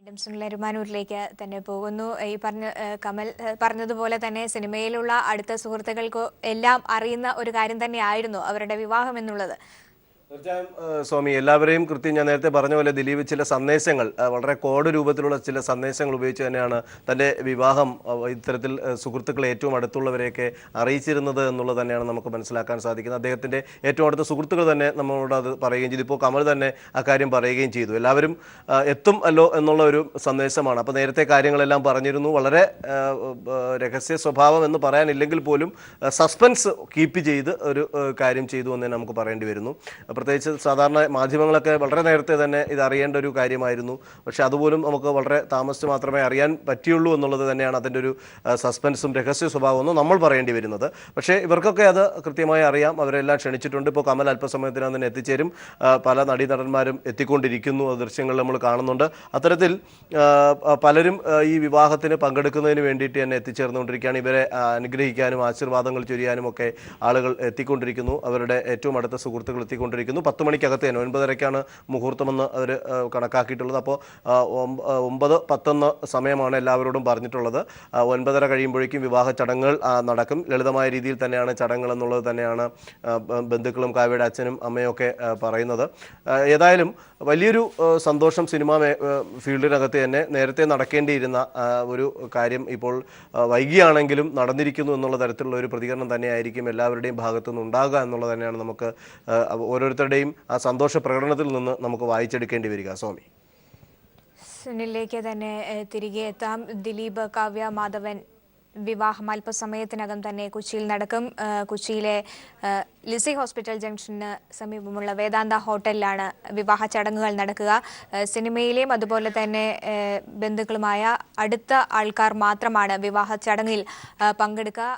വീണ്ടും സുനിൽ അരുമാനൂരിലേക്ക് തന്നെ പോകുന്നു. ഈ കമൽ പറഞ്ഞതുപോലെ തന്നെ സിനിമയിലുള്ള അടുത്ത സുഹൃത്തുക്കൾക്ക് എല്ലാം അറിയുന്ന ഒരു കാര്യം തന്നെയായിരുന്നു അവരുടെ വിവാഹം എന്നുള്ളത്. തീർച്ചയായും സ്വാമി, എല്ലാവരെയും കൃത്യം ഞാൻ നേരത്തെ പറഞ്ഞ പോലെ ദിലീപ് ചില സന്ദേശങ്ങൾ, വളരെ കോഡ് രൂപത്തിലുള്ള ചില സന്ദേശങ്ങൾ ഉപയോഗിച്ച് തന്നെയാണ് തൻ്റെ വിവാഹം ഇത്തരത്തിൽ സുഹൃത്തുക്കളെ ഏറ്റവും അടുത്തുള്ളവരെയൊക്കെ അറിയിച്ചിരുന്നത് എന്നുള്ളത് തന്നെയാണ് നമുക്ക് മനസ്സിലാക്കാൻ സാധിക്കുന്നത്. അദ്ദേഹത്തിൻ്റെ ഏറ്റവും അടുത്ത സുഹൃത്തുക്കൾ തന്നെ നമ്മളോട് അത് പറയുകയും ചെയ്തു. ഇപ്പോൾ കമൽ തന്നെ ആ കാര്യം പറയുകയും ചെയ്തു. എല്ലാവരും എത്തും അല്ലോ എന്നുള്ള ഒരു സന്ദേശമാണ്. അപ്പോൾ നേരത്തെ കാര്യങ്ങളെല്ലാം പറഞ്ഞിരുന്നു. വളരെ രഹസ്യ സ്വഭാവം എന്ന് പറയാനില്ലെങ്കിൽ പോലും സസ്പെൻസ് കീപ്പ് ചെയ്ത് ഒരു കാര്യം ചെയ്തു എന്ന് നമുക്ക് പറയേണ്ടി വരുന്നു. പ്രത്യേകിച്ച് സാധാരണ മാധ്യമങ്ങളൊക്കെ വളരെ നേരത്തെ തന്നെ ഇത് അറിയേണ്ട ഒരു കാര്യമായിരുന്നു. പക്ഷെ അതുപോലും നമുക്ക് വളരെ താമസിച്ച് മാത്രമേ അറിയാൻ പറ്റിയുള്ളൂ എന്നുള്ളത് തന്നെയാണ് അതിൻ്റെ ഒരു സസ്പെൻസും രഹസ്യ സ്വഭാവമൊന്നും നമ്മൾ പറയേണ്ടി വരുന്നത്. പക്ഷേ ഇവർക്കൊക്കെ അത് കൃത്യമായി അറിയാം. അവരെല്ലാം ക്ഷണിച്ചിട്ടുണ്ട്. ഇപ്പോൾ കമൽ അല്പസമയത്തിനകം തന്നെ എത്തിച്ചേരും. പല നടീനടന്മാരും എത്തിക്കൊണ്ടിരിക്കുന്നു. ദൃശ്യങ്ങൾ നമ്മൾ കാണുന്നുണ്ട്. അത്തരത്തിൽ പലരും ഈ വിവാഹത്തിന് പങ്കെടുക്കുന്നതിന് വേണ്ടിയിട്ട് തന്നെ എത്തിച്ചേർന്നുകൊണ്ടിരിക്കുകയാണ്. ഇവരെ അനുഗ്രഹിക്കാനും ആശീർവാദങ്ങൾ ചൊരിയാനും ഒക്കെ ആളുകൾ എത്തിക്കൊണ്ടിരിക്കുന്നു. അവരുടെ ഏറ്റവും അടുത്ത സുഹൃത്തുക്കൾ എത്തിക്കൊണ്ടിരിക്കുന്നു. 10 മണിക്കകത്ത് തന്നെ 9:30-ക്കാണ് മുഹൂർത്തമെന്ന് അവർ കണക്കാക്കിയിട്ടുള്ളത്. അപ്പോൾ 9:10 സമയമാണ് എല്ലാവരോടും പറഞ്ഞിട്ടുള്ളത്. 9:30 കഴിയുമ്പോഴേക്കും വിവാഹ ചടങ്ങുകൾ നടക്കും. ലളിതമായ രീതിയിൽ തന്നെയാണ് ചടങ്ങുകൾ എന്നുള്ളത് തന്നെയാണ് ബന്ധുക്കളും കാവ്യയുടെ അച്ഛനും അമ്മയും ഒക്കെ പറയുന്നത്. ഏതായാലും വലിയൊരു സന്തോഷം സിനിമാ ഫീൽഡിനകത്ത് തന്നെ നേരത്തെ നടക്കേണ്ടിയിരുന്ന ഒരു കാര്യം ഇപ്പോൾ വൈകിയാണെങ്കിലും നടന്നിരിക്കുന്നു എന്നുള്ള തരത്തിലുള്ള ഒരു പ്രതികരണം തന്നെയായിരിക്കും എല്ലാവരുടെയും ഭാഗത്തു നിന്ന് ഉണ്ടാകുക എന്നുള്ളത് തന്നെയാണ് നമുക്ക് ഓരോരുത്തരുടെയും ആ സന്തോഷ പ്രകടനത്തിൽ നിന്ന് നമുക്ക് വായിച്ചെടുക്കേണ്ടി വരിക. സ്വാമി, സുനിലേക്ക് തന്നെ തിരികെ എത്താം. ദിലീപ് കാവ്യ മാധവൻ വിവാഹം അല്പസമയത്തിനകം തന്നെ കൊച്ചിയിൽ നടക്കും. കൊച്ചിയിലെ ലിസി ഹോസ്പിറ്റൽ ജംഗ്ഷന് സമീപമുള്ള വേദാന്ത ഹോട്ടലിലാണ് വിവാഹ ചടങ്ങുകൾ നടക്കുക. സിനിമയിലെയും അതുപോലെ തന്നെ ബന്ധുക്കളുമായ അടുത്ത ആൾക്കാർ മാത്രമാണ് വിവാഹ ചടങ്ങിൽ പങ്കെടുക്കുക.